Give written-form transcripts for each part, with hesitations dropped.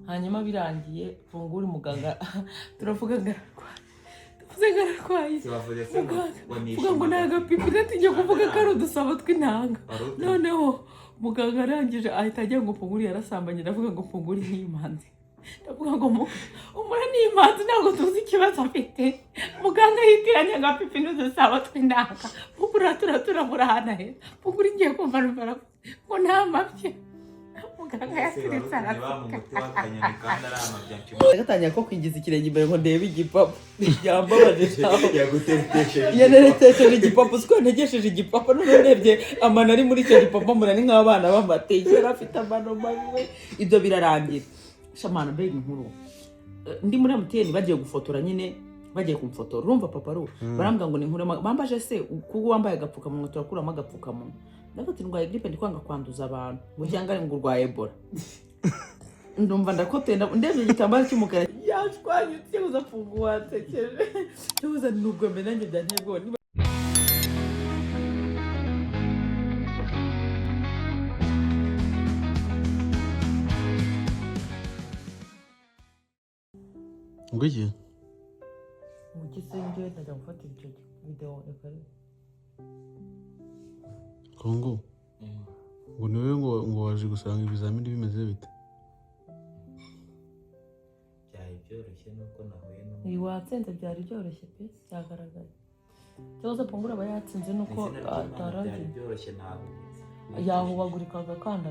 hanyuma birangiye punguri muganga turavuga ngararwaye vuga ngo nagapipi natinye kuvuga ko ari udusabo tw'intanga noneho muganga arangije ahita ajya ngo punguri yarasambanye ndavuga ngo punguri n'imanzi ndavuga ngo umura n'imanzi ntabwo tuzi ikibazo afite muganga yitiranya agapipi n'udusabo tw'intanga punguri turamurahana he punguri ngiye kumva numva ngo nta mabye Gatanya ko kwingiza ikirenge imbere ngo ndebe igipapu yambabaje cyane yaneretesheje igipapu siko ntegesheje igipapu none ndebye amana ari muri cyo gipapu murani nk'abana b'amateke rafite amano mawe ibyo birarangira shamana mbega inkuru ndi muri MTN bagiye gufotora nyine bagiye kumfotora urumva papa ru barambwa ngo ni inkuru bambaje se kuko wambaye agapfukamunwa turakuramo agapfukamunwa ndakati ndwaye grippe ndikwanga kwanduza abantu ngo cyangwa ngo urwaye Ebola ndumva ndakotenda ndebye igitambaro cy'umukara yashwanyutse uza pungwa tekeje tuza nubwo mbe nanjye byantego ngwiki mugisenge ndajya gufata icyo video ekare Kongo ngo niwe ngo waje gusanga ibizamini bimeze bite byari byoroshye nuko nahuye ni watsenze byari byoroshye pe cyagaragaye cyose pungura bayatsinze nuko ataraje byoroshye ntabwo yahubagurikaga kanda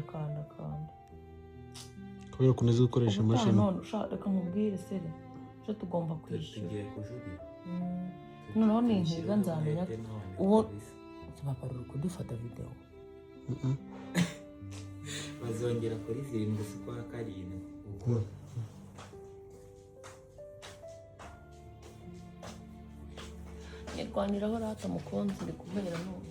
kubera kuneze gukoresha imashini none ushaka kumubwira sere cyo tugomba kwishyura tugiye kujurira noneho ni inkiga nzamenya uwo baparura kudufata video bazongera kuri 7 z'ukwa karindwi Nirwaniraho rata mukunzi ndi kubera none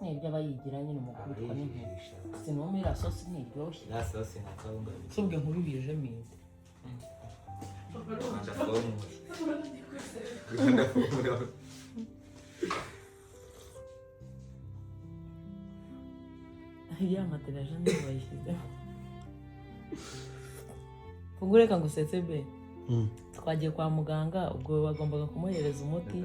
nibyo bayigira nyine umukubitwa n'intebe sinumira sosi niryoshye la sosi na kawunga sobwe nkuru bije minde ya materaje ntibayishyize pungureka ngo usetse be twagiye kwa muganga ubwo bagombaga kumuhereza umuti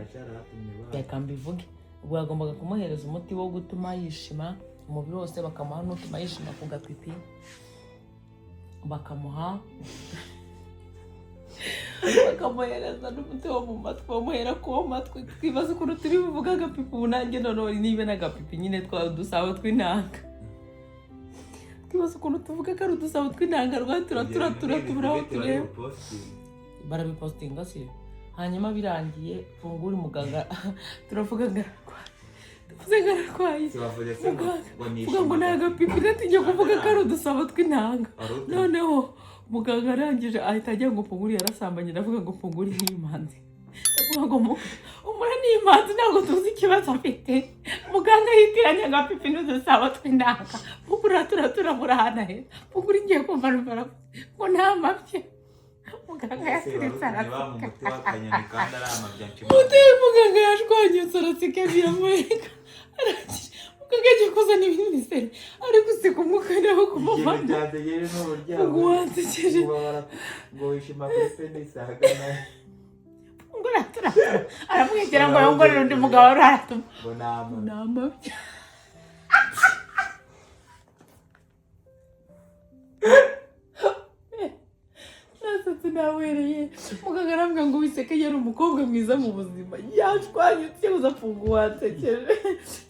reka mbivuge ubwo bagombaga kumuhereza umuti wo gutuma yishima umubiri wose bakamuha n'utuma yishima ku gapipi bakamuha bakamuhereza n'umuti wo mu matwi bamuhera ku matwi twibaza ukuntu turi buvuga agapipi ubu nanjye noneho nibe n'agapipi nyine udusabo tw'intanga twibaza ukuntu tuvuga ko ari udusabo tw'intanga tuburaho tureba barabipostinga se hanyuma birangiye punguri muganga turavuga ngararwaye vuga ngo nagapipi natinye kuvuga ko ari udusabo tw'intanga noneho muganga arangije ahita ajya ngo punguri yarasambanye ndavuga ngo punguri n'imanzi ndavuga ngo umura n'imanzi ntabwo tuzi ikibazo afite muganga yitiranya agapipi n'udusabo tw'intanga punguri turamurahana he punguri ngiye kumva numva ngo nta mabye muganga yasiritse muganga yashwanyutse aratsika biyamureka muganga agiye kuzana ibindi seri ari guseka umwuka naho kumuvamo ngo wansekeje ngo wishima kuri penisi ahagana ngo aramwegera ngo yongorere undi mugabo aratuma ngo nama nawereye muganga arambwira ngo wiseke yari umukobwa mwiza mu buzima yashwanyutse uza pungwa wansekeje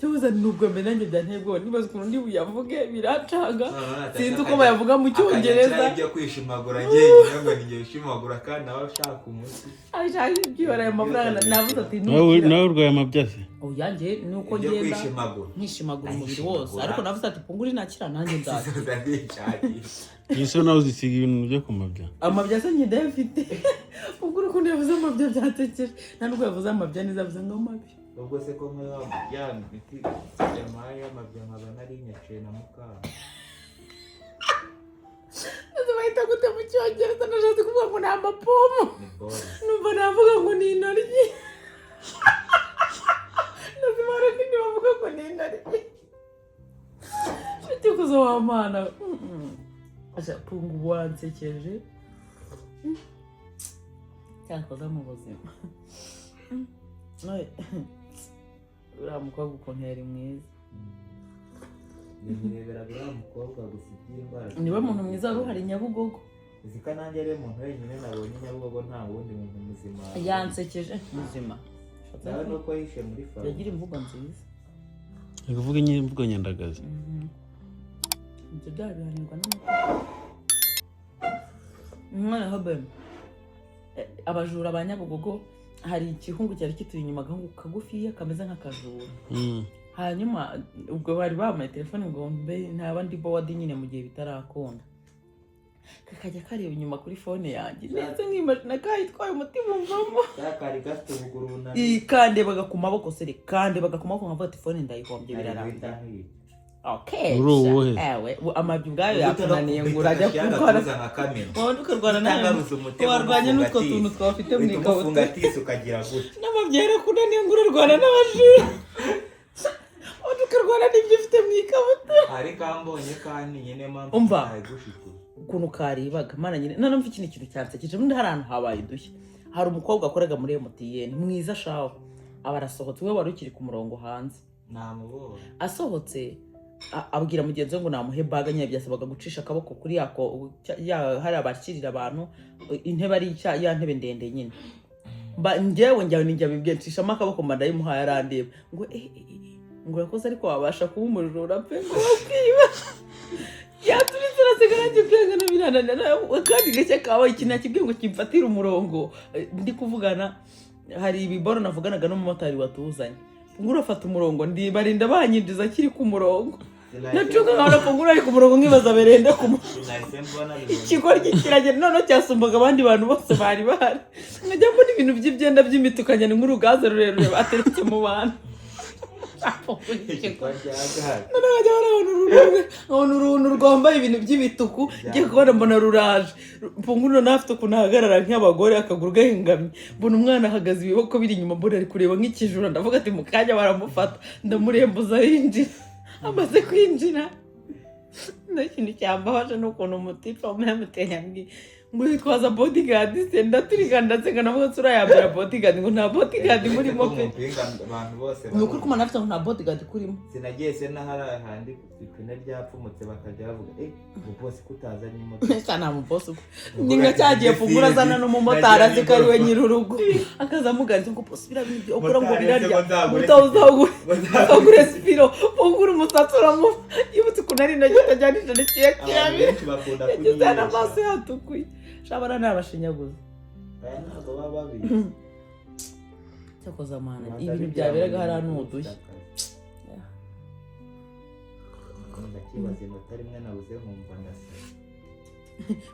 cyuza nubwo mbe nanjye byantego nibaza ukuntu ndi buyavuge biracaga sinzi uko bayavuga mu cyongereza ibyo kwishimagura ngiye ngo ngiye kwishimagura kandi nawe ushaka umuti ashaka ibyibara amafaranga navuze ati nawe urwaye amabyase oyanjye nuko ngenda nkishimagura umubiri wose ariko navuze ati punguri nakira nanjye nzakira Yesu nawe uzisiga ibintu byo kumabya amabya se njye ndafite punguri ko yavuze amabya byatekeje nta nubwo yavuze amabya neza avuze ngo amabya ubwo se ko mwe wamujyana biti yamaye amabya nkaba nari nyaciye na mukara bahita gute mu cyongereza nashatse kuvuga ngo ni amapomo numva navuga ngo ni intoryi nazimara ikibazo w'amana aja pungu wansekeje cyakoza mu buzima uriya mukobwa ukuntu yari mwiza nirebera uriya mukobwa gusa iby'indwara niwe muntu mwiza wari uhari Nyabugogo uzika nanjye ari umuntu wenyine nabonye Nyabugogo nta wundi muntu muzima yansekeje muzima nawe nuko yishe muri fa yagira imvugo nziza kuvuga imvugo nyandagazi ibyo byabihanirwa n'umwana habe abajura ba Nyabugogo hari ikihungu cyari kituri inyuma gahugu kagufiya kameze nk'akajura hanyuma ubwo bari bamaye telefone ngo mbe nta bandi bowadi nyine mu gihe bitarakunda kakajya kareba inyuma kuri phone yanjye neza nk'imashina kayitwaye umutima umvamo yakari gafite ubuguru bunani ikandebaga ku maboko sere kandebaga ku maboko nkavuga telefone ndayihombye biraramba okay ewe amabyi ubwayo yatunaniye ngo urajya gukora wowe ukarwana nawe warwanya n'utwo tuntu twafite mu ikabutura ukagira gutya n'amabyi yarakunaniye ngo urarwana n'abajura ukarwana n'ibyo ufite mu ikabutura ariko ambonye kandi nyine mpamvu umva ukuntu karibaga mana nyine none mfite ikintu cyansekeje muri hari ahantu habaye dushya hari umukobwa akoraga muri MTN mwiza shaho abarasohotse we wari ukiri ku murongo hanze namubonye asohotse abwira mugenzi we ngo namuhe baga nyine byasabaga gucisha akaboko kuri yako hari abakirira abantu intebe ari ya ntebe ndende nyine njyewe ninjya bibwiye nshishamo akaboko manda yimuhaye arandeba ngo ngo urakoze ariko wabasha kuba umujura pe ngo wakwiba yaturitse arasigara gikwenga na biranana kandi gake kabaye ikintu kibwiye ngo kimfatire umurongo ndi kuvugana hari ibiboro navuganaga n'umumotari watuzanye ngura afata umurongo barinda banyinjiza kiri ku murongo nacuka nkabona fungura ari ku murongo nkibaza berende ku ikigoryi kiragenda none cyasumbaga abandi bantu bose bari bahari nkajya mbona ibintu by'ibyenda by'imitukanya ni nk'urugaze rurerure bateretse mu bantu uruntu rwambaye ibintu by'ibituku ngiye kubona mbona ruraje punguriro nafite ukuntu ahagarara nk'abagore akaguru gahengamye mbona umwana ahagaze ibiboko biri inyuma mbona ari kureba nk'ikijura ndavuga ati mu kanya baramufata ndamurembuza yinjira amaze kwinjira n'ikintu cyambabaje n'ukuntu umutipa umuyamuteye yambwiye ngo yitwaza bodyguard se ndaturiganda nsenga navuga tsura yambara bodyguard ngo nta bodyguard murimo pe abantu bose nuko kuma nafite ngo nta bodyguard kurimo sinagiye se nahari ahandi ipine ryapfumutse bakajya bavuga ngo boss kutazanye imodoka cyane mu boss ninga cyagiye fungura zana no mumotari azikari we nyirurugo akazamuganze ngo boss birabindi okora ngo birarya utawuzagure spiro fungura umusatsi uramu yibutse kunari nagita jyanisha n'ikiyakirabire bakunda kunyira amaso yatukuye shabara nabashinyaguza ntabwo baba babi cyakoza mana ibintu byaberaga hari anuduye ndakibaze notari mwe nabuze nkumva ndase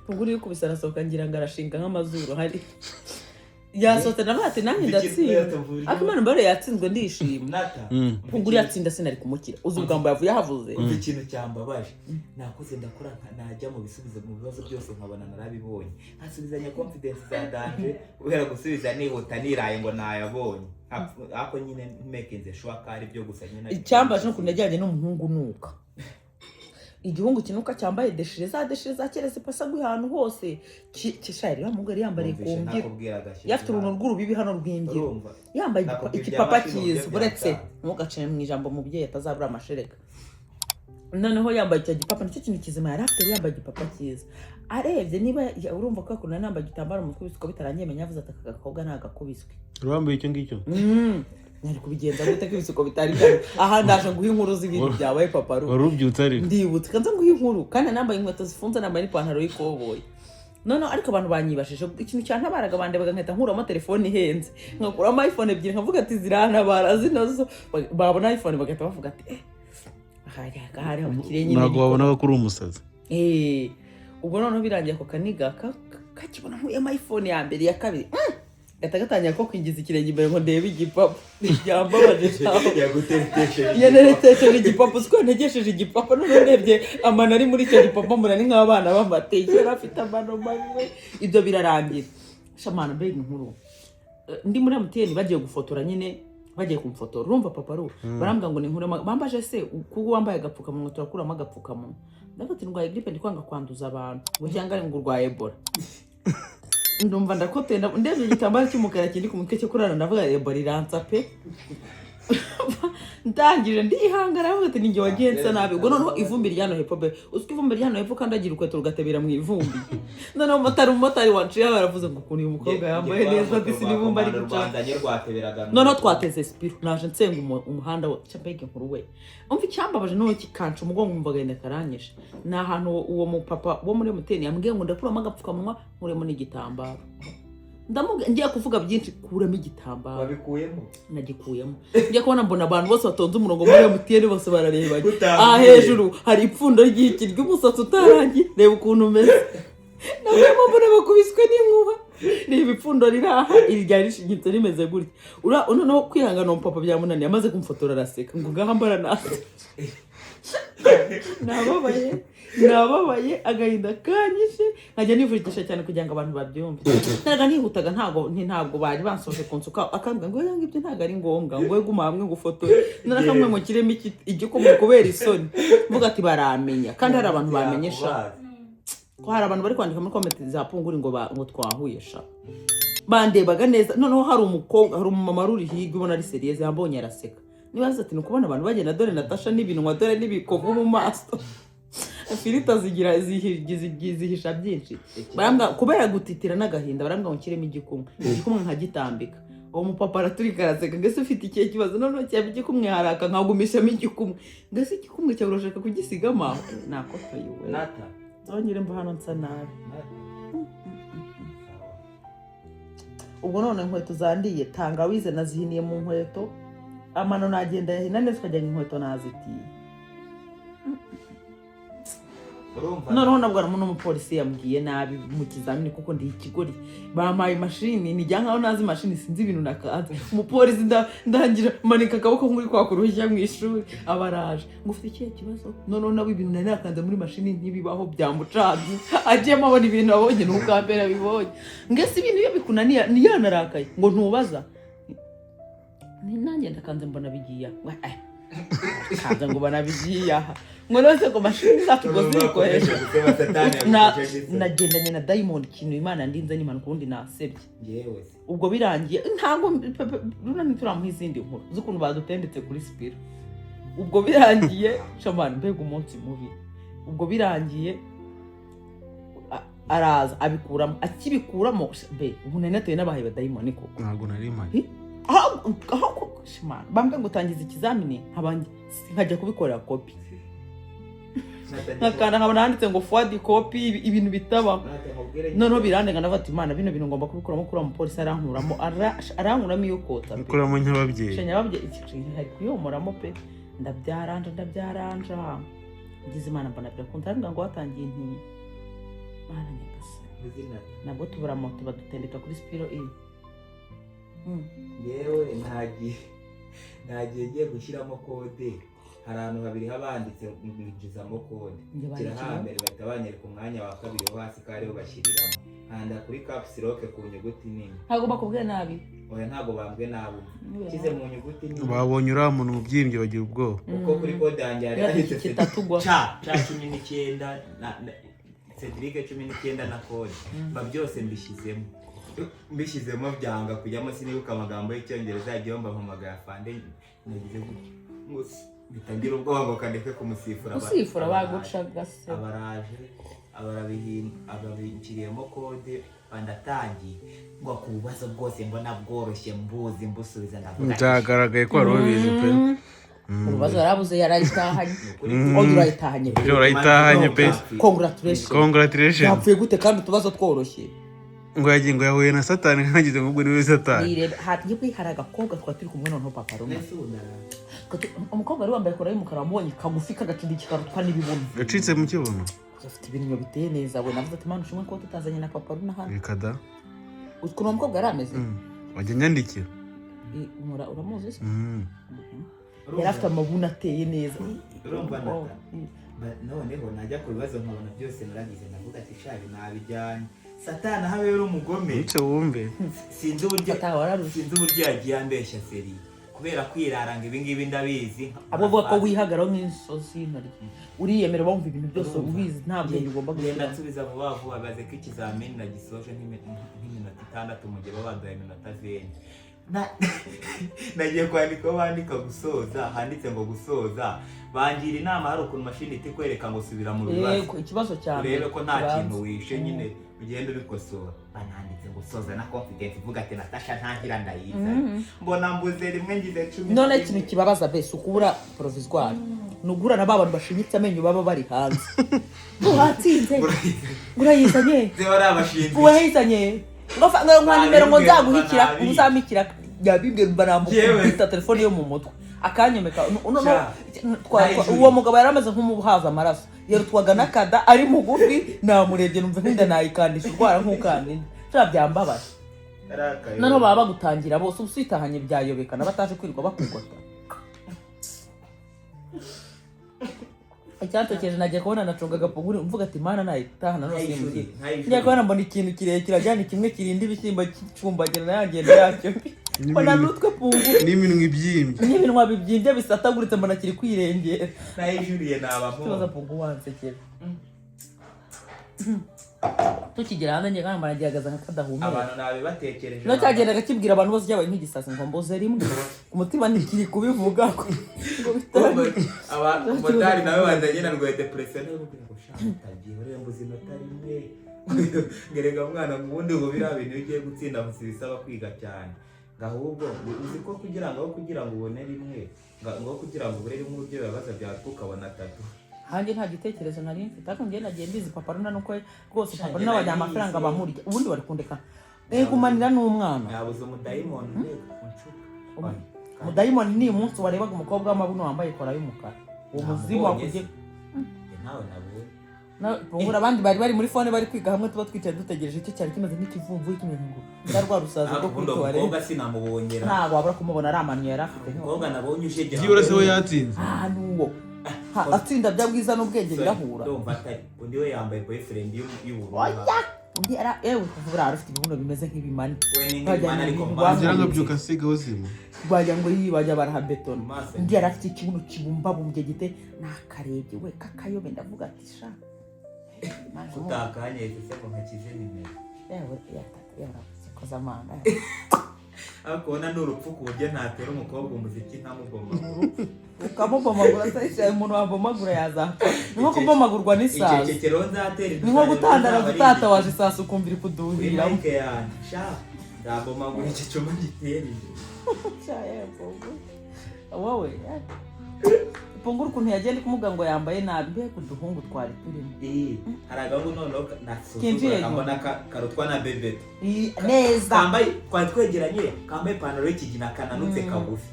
punguri yuko bisarasoka ngira ngarashinga nk'amazuru hari yasote nabate nanjye ndatsinda akimana mbare yatsinzwe ndishima punguri yatsinda sinari kumukira uzi ubwambo yavuye havuze uzi ikintu cyambabaje nakoze ndakora najya mu bisubizo mu bibazo byose nkabona narabibonye hasubizanya confidence za danje ubera gusubiza nihuta niraye ngo nayabonye ako nyine mekenze shwaka ari byo gusa nyine icyambaje no kunajyanye n'umuhungu nuka igihungu kinuka cyambaye deshire za kerese pasa guhantu hose kishari bamugari yambare kumbye yafite uruntu rw'urubibi hano rw'imbyiro yambaye ikipapa cyiza buretse ntugace mu ijambo mubyeyi atazabura amashereka noneho yambaye icyo gipapa nicyo kintu kizima yari afite yambaye igipapa cyiza arebye niba urumva ko akunda nambaye igitambaro mu twibisiko bitarangiye menya avuze ati aka gakobwa nagakubiswe urwambaye icyo ngicyo nari kubigenza gute ko ibisuko bitari byo aha ndaje nguha inkuru z'ibintu byabaye papa warubyutse ari ndibutse kanza nguha inkuru kandi nambaye inkweto zifunze nambaye n'ipantaro y'ikoboyi none ariko abantu banyibashije ikintu cyantabaraga bandebaga nkahita nkuramo telefone ihenze ngakuramo iPhone 2 nkavuga ati zirantabara zinozo babona iPhone bagahita bavuga ati hari abakiriye nyine ntabwo wabonaga ko uri umusazi ubwo noneho birangiye ako kaniga kakibona nkuyemo iPhone ya mbere ya kabiri gatagatanya ko kwingiza ikirenge imbere ngo ndebe igipapu byambabaje yaneretesheje igipapu siko ntegesheje igipapu none urebye amana ari muri icyo gipapu murani nk'abana b'amateke yari afite amano mabi ibyo birarangira shamana mbega inkuru ndi muri MTN bagiye gufotora nyine bagiye kumfotora urumva papa ru barambwa ngo ni nkure bambaje se kuko wambaye agapfukamunwa turakuramo agapfukamunwa ndafite indwara ya grippe ndikwanga kwanduza abantu ngo cyangwa ngo urwaye Ebola ndumva ndakotenda ndebye igitambaro cy'umukara kindi ku mutwe cyo kurara ndavuga Ebola iransa pe ndangije ndihangara avuga ati ninjye wagenza nabi ubwo noneho ivumbi ryano hepfo be uzwi ivumbi ryano hepfo kandagira ukweto rugatebera mu ivumbi noneho umumotari wanciye baravuze ngo ukuntu uyu mukobwa yambaye neza disi n'ivumbi ari guca noneho twateze spiro naje nsenga umuhanda wa cyambege nkuru we umva icyambabaje no kikanca umugongo umva genda karanyishe na ahantu uwo mupapa wo muri muteni yambwiye ngo ndakuramo agapfukamunwa nkuremo n'igitambaro ngiye kuvuga byinshi kuramo igitambaro babikuyemo nagikuyemo ngiye kubona mbona abantu bose batonze umurongo muri MTN bose barareba hejuru hari ipfundo ry'iki ry'umusatsi utarangiye reba ukuntu umeze nabwo mbona bakubiswe n'inkuba reba ipfundo riraha iryari rishinyitse rimeze gutya noneho kwihangana papa byamunaniye amaze kumfotora araseka ngo ngahambara nase nababaye agahinda kanyishe nkajya nivugisha cyane kugira ngo abantu babyumve ntaga nihutaga ntabwo bari bansoje kunsuka akambwa ngo yanga ibyo ntaga ari ngombwa ngo guma hamwe gufotore narakamwe mu kireme igikomo kubera isoni mvuga ati baramenya kandi hari abantu bamenyesha ko hari abantu bari kwandika muri comment za punguri ngo twahuye sha bandebaga neza noneho hari umumama ruri higa ubona ari serious yambonye araseka nibaza ati nukubona abantu bagenda dore Natasha n'ibintu dore n'ibikovu mu maso filita zihisha byinshi barambwa kubera gutitira n'agahinda barambwa ngo kiremo igikumwe nkagitambika uwo mupapa araturika araseka ngese ufite ikihe kibazo noneho cyaba igikumwe haraka nkagumishamo igikumwe ngese igikumwe cyawe urashaka kugisigama nakotoyiwe nata zongere mba hano nsa nabi ubwo none inkweto zandiye tangawize nazihiniye mu nkweto amano nagenda yahina neza ukajya inkweto nazitiye noneho nabwo n'umupolisi yambwiye nabi mu kizamini kuko ndi ikigori bampaye mashini nijya nkaho nazi mashini sinzi ibintu nakaza umupolisi ndangira manika akaboko nk'uri kwakuruhya mu ishuri abaraje ngo ufite ikihe kibazo noneho nawe ibintu nari nakanze muri mashini ntibibaho byamucanze agiyemo abona ibintu abonye n'ubwambere abibonye ngese ibintu iyo bikunaniye niyanarakaye ngo ntubaza nanjye ndakanze mbona bigiye kanze ngo banabigiye aha ngo nose ko mashini zacu ngo zikoresha nagendanye na Diamond kintu Imana ndinze n'Imana kundi nasebye yewe ubwo birangiye ntago runani turamuha izindi nkuru zukuntu badutendetse kuri spiro ubwo birangiye shamani mbega umunsi mubi ubwo birangiye araza abikuramo akibikuramo be ubunene nateye nabahaye ba Diamond koko ntago nari mari aho shimana bambwe ngo utangiza ikizamini nkajya kubikorera kopi nakana nkabona handitse ngo forward copy ibintu bitaba noneho birandenga navati Imana bino bintu ngomba kubikuramo kuri umupolisi arankuramo iyo kota bikuramo nk'ababyeyi hari kuyomoramo pe ndabyaranja ngize Imana mbona birakunze ariko ngo watangiye nti Mana nyagase nabwo tubura moto badutendeka kuri spiro yewe nagiye ngiye gushyiramo kode hari ahantu habiri habanditse mwinjizamo kode kirahambere bahita banyereka umwanya wa kabiri wo hasi kariho bashyiriramo handa kuri caps lock ku nyuguti nini ntago bakubwiye nabi oya ntago bambwe nabi kize mu nyuguti nini babonye uriya muntu mubyimbye bagira ubwoba uko kuri kode yanjye hari handitse kitatugwa cha 19 na Cedric 19 na kode ba byose mbishyizemo byanga kujyamo sinibuka amagambo y'icyongereza yagiye mpamagara fande nagize gutya bitangira ubwoba ngo kandeke kumusifura bagucaga se abaraje ababikiriyemo kode bandatangiye ngo kubazo bwose mbona bworoshye mbusubiza ndavuga byagaragaye ko wari ubizi pe urubazo yarabuze yarayitahanye urayitahanye pe congratulations yapfuye gute kandi utubazo tworoshye ngo yagiye ngo yahuye na satani nkagize ngo ubwo ni we satani hari agakobwa twaturi kumwe noneho papa rumwe umukobwa wari wambaye kora y'umukara wamubonye kagufi kagacindi kikarutwa n'ibibuno yacitse mu kibuno afite ibintu biteye neza we navuze ati Mana ushimwe ko tutazanye na papa runa hano bikada ukuntu umukobwa yarameze wajya nyandikira uramuzi se yari afite amabuna ateye neza noneho najya ku bibazo nkabona byose naragize navuga ati shabi nabijyanye satani habe rero umugome icyo wumve sinzi uburyo yagiye ambeshya seri kubera kwiraranga ibingibi ndabizi abo bavuga ko wihagaraho nk'insozi uriyemera bumva ibintu byose ubizi nta bwenge ugomba kugenda nsubiza vuba vuba baze ko ikizamini nagisoje nk'iminota 6 mu gihe babaduhaye iminota 20 nagiye kwandika bandika gusoza handitse ngo gusoza bangira inama hari ukuntu mashini itikwereka ngo subira mu bibazo ikibazo cyane urebe ko nta kintu wishe nyine ugenda ubikosora bananditse ngo soza na confidence ivuga ati Natasha ntagira ndayiza mbona mbuze rimwe ngize 10 none ikintu kibabaza bese ukubura provisoire nugura na babantu bashinyitse amenyo baba bari hanze uhatsinze urayizanye zebara abashinzi urayizanye ngo nimero ngo nzaguhikira uzamikira yabibwe barambuka telefone yo mu mutwe akanyemeka uwo mugabo yaramaze nk'umuhaza amaraso yerutwaga nakada ari mugufi namurebye numva nk'inda nayikandisha urwara nk'ukandinda cya byambabaje noneho baba bagutangira bose usitahanye byayobekana bataje kwirirwa bakugota icyantokeje nagiye kubona nacunga agapuguri mvuga ati mana nayitahana no simbuye ngiye kubona mbona ikintu kirekire ajyana kimwe kirinda ibishyimbo cy'icumbagira nayagenda yacyo mbona nutwe punguru n'iminwa ibyimbye n'iminwa bibyimbye bisataguritse mbona kiri kwirengera nayijuriye nabaho tubaza punguru wansekera tukigera hanze ngiye kandi baragihagaza nk'akadahumeka abantu nabe batekereje no cyagendaga kibwira abantu bose cyabaye nk'igisasi ngo mboze rimwe umutima ntikiri kubivuga ko abantu motari nawe bazanye na rwa depression no kugira ngo shatagiye ore mbuzi notari mwe ngerega mwana ngubundi ngo bira bintu bigiye gutsinda musi bisaba kwiga cyane ngahubwo uzi ko kugira ngo ubone rimwe ngo kugira ngo ubure rimwe ubyo babaza bya tukabona 3 hanjye nta gitekerezo nari mfite ariko ngiye nagiye mbizi papa runa nuko rwose papa n'abanya amafaranga bamurya ubundi bari kundeka gumanira n'umwana yabuze umudayimoni umudayimoni ni umunsi warebaga umukobwa w'amabuno wambaye kora y'umukara uwo muzimu wakujye nawe nabwo pungura abandi bari muri phone bari kwiga hamwe tuba twicaye dutegereje icyo cyari kimeze nk'ikivumvu kimeze ngo ndarwa rusaza rwo kwitwara umukobwa sinamubonyera ntabwo wabura kumubona ari amaniyo yari afite umukobwa nabonye ujegera byora se we yatsinze nuwo atsinda bya bwiza n'ubwenge birahura ndumva atari undi we yambaye boyfriend y'ubururu undi ara kuvuga arafite ibibuno bimeze nk'ibimani nk'ibimani ariko bagira ngo byuka siga uzima bajya ngo yibajya baraha beton undi arafite ikibuno kibumba bumbye gite nakarebye we kakayobe ndavuga ati sha utakanye se ko nkakize nimero koza amanga akona n'urupfu ku buryo ntatera umukobwa umuziki ntamuboma ukamubomagura se umuntu wabomagura yazapfa ni nko kubomagurwa n'isasu icecekero nzatera ni nko gutandara gutata waje isasu ukumvira ikuduhira mike yanjye sha ndabomagura iki cyuma gitereye sha wowe punguru ukuntu yagenda kumuga ngo yambaye nabi mbe kuduhungu twari turimo haragaho noneho nasuzugura mbona karutwa na bebeto neza kambaye twari twegeranye kambaye ipantaro y'ikigina kananutse kagufi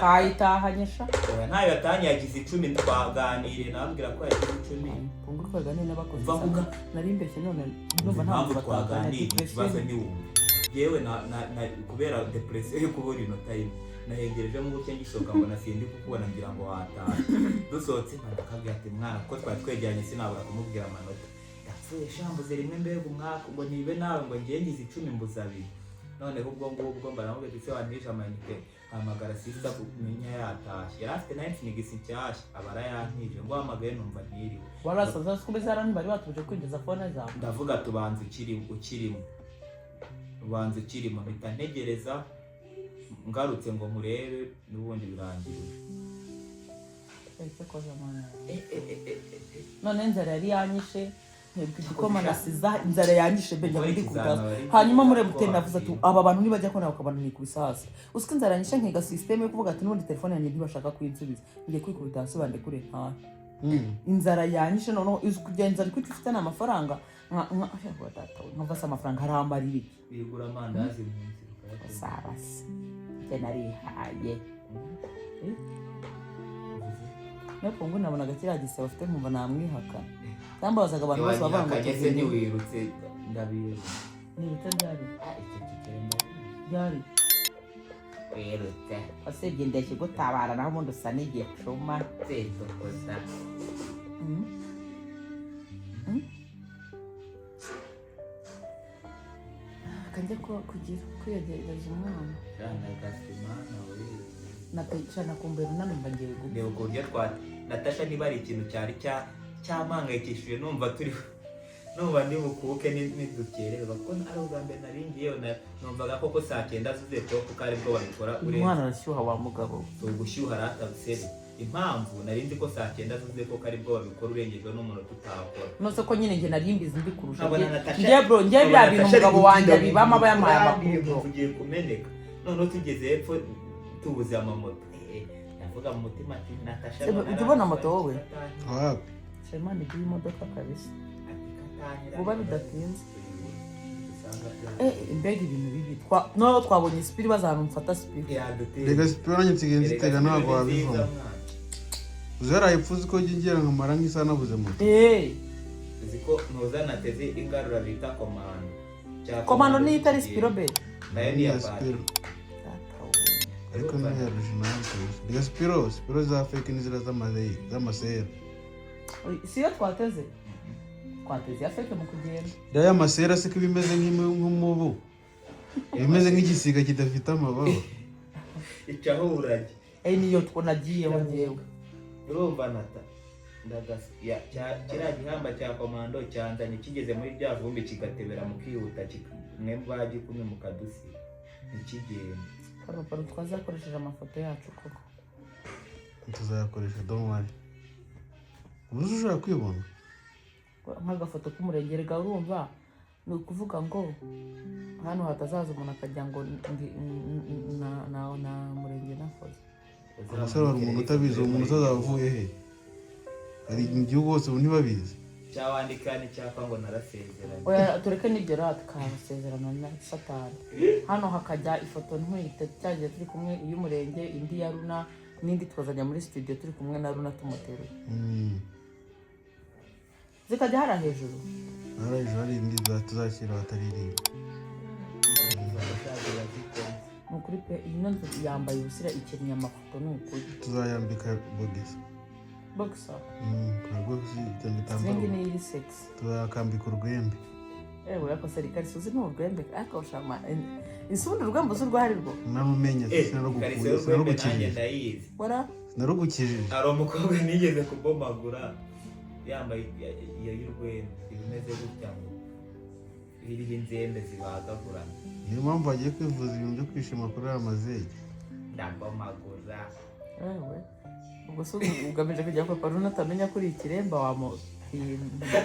kayitahanyesha ntayo yatanye yagize 10 twaganire nambwira ko yagize 10 punguru twaganire n'abakozi nari mbeshye none ndumva ntabwo twaganire ikibazo ni wowe yewe na kubera depression yo kubura inota imwe nahegereje mu buke ngisoka mbona sindi kukubona ngira ngo wataha dusohotse ndakabwira ati mwana ko twari twegeranye sinabura kumubwira amanota yapfuye shambuze rimwe mbega umwaka ngo nibe nawe ngo ngiye ngize 10 mbuza 2 none ubwo mbaramubwira ati se wanisha amanite hamagara sister kumenya yatashye yari afite 19 gisi cyashye abara yantije ngo hamagaye numva ntiriwe warasaza kubeza arani bari batuje kwinjiza phone zawe ndavuga tubanze ukirimo mpita ntegereza ngarutse ngo murebe n'ubundi birangiye none inzara yari yanyishe igikoma nasiza inzara yanyishe benja ndi kugaza hanyuma murebe utenda avuze ati aba bantu nibajya kona bakabana ni kubisasa usika inzara yanyishe nkiga system yo kuvuga ati n'ubundi telefone yanjye ntibashaka kwinsubiza ngiye kwikubita hasi bande kure nta inzara yanyishe none uzukugenza ariko ufite n'amafaranga nkavasa amafaranga haramariri bigura amandazi sarasi nari haye nako ngo nabonaga kiragise bafite nkumva namwihaka cyambazaga abantu bose bavanga kagese ni wirutse ndabiye ni bitandari yari wirutse asebye ndashye gutabara naho mundo sanige cuma zeto koza reka njye kugira kwiyegereza umwana Rana gasimana we Natasha nakumbera nanumva ngiye gupfa ndeba ko urya Natasha niba ari ikintu cyari cyamangayikishije numva turi numva ndi bukuke nidukererwa ko ari ubwa mbere naringiye numvaga koko saa 9 zuzuye kuko ari bwo babikora umwana arashyuha wa mugabo ubushyuha ratabusebe impamvu narindi ko saa 9 zuzuye kuko ari bwo babikora urengejwe n'umuntu tutakora nose ko nyine nge narimbizi ndi kurusha nge bro nge bya bintu umugabo wanjye bibama bayamaye amakuru tugiye kumeneka none tugeze hepfo tubuze amamoto navuga mu mutima ati Natasha ujye ubona moto wowe wapi Shemani bw'iyi modoka kabisa vuba bidatinze mbega ibintu bibi no twabonye sipiri bazana mfata sipiri rega sipiri nanjye nsigaye nzitega ntabwo wabivamo uzarayipfuza ko ngira nkamara nk'isaha nabuze moto uzi ko ntuzanateze ingarura bita komando niyo itari sipiro be nayo ni iya sipiro ariko niyo ya original kabisa rega sipiro za fake n'izira z'amasera siyo twateze ya fake mu kugenda ya masera se ko bimeze nk'umubu bimeze nk'igisiga kidafite amababa icaho urajye niyo twonagiyeho ngewe urumva Nata kiriya gihamba cya komando cyanzanye kigeze muri bya vumbi kigatebera mu kwihuta mwebwe kumwe mu kadusi ntikigenda paraparo twazakoresheje amafoto yacu koko tuzayakoresha domari ubu ushobora kwibona nk'agafoto k'umurengere gawe urumva ni ukuvuga ngo hano hatazaza umuntu akajya ngo na murenge nakoze umusore wari umuntu utabizi uwo muntu utazavuye he hari igihugu hose ubu ntibabizi cyawandika n'icyapa ngo narasezeranye oya tureke n'ibyo rero tukabasezerana na satani hano hakajya ifoto ntwite cyagiye turi kumwe iy'umurenge indi ya Runa n'indi twazajya muri studio turi kumwe na Runa tumuteruye zikajya hara hejuru hari indi tuzashyira abataririmba nukuri pe ino nzu yambaye ubusira ikeneye amafoto nukuri tuzayambika boxer ntabwo zingi ni iri sexy tuzakambika urwembe ewe yako serikali suzi ni urwembe ariko ushama isundi urwembe z'urwari rwo narumenya narugukije hari umukobwa nigeze kubomagura yambaye iyo y'urwembe ibimeze gutya ngo iriho inzembe zibagagurana niyo mpamvu bagiye kwivuza ibintu byo kwishima kuri aya mazege ndabomagura ewe ubwo se ugamije kujya kwa Paruna atamenya kuri ikiremba wamutinda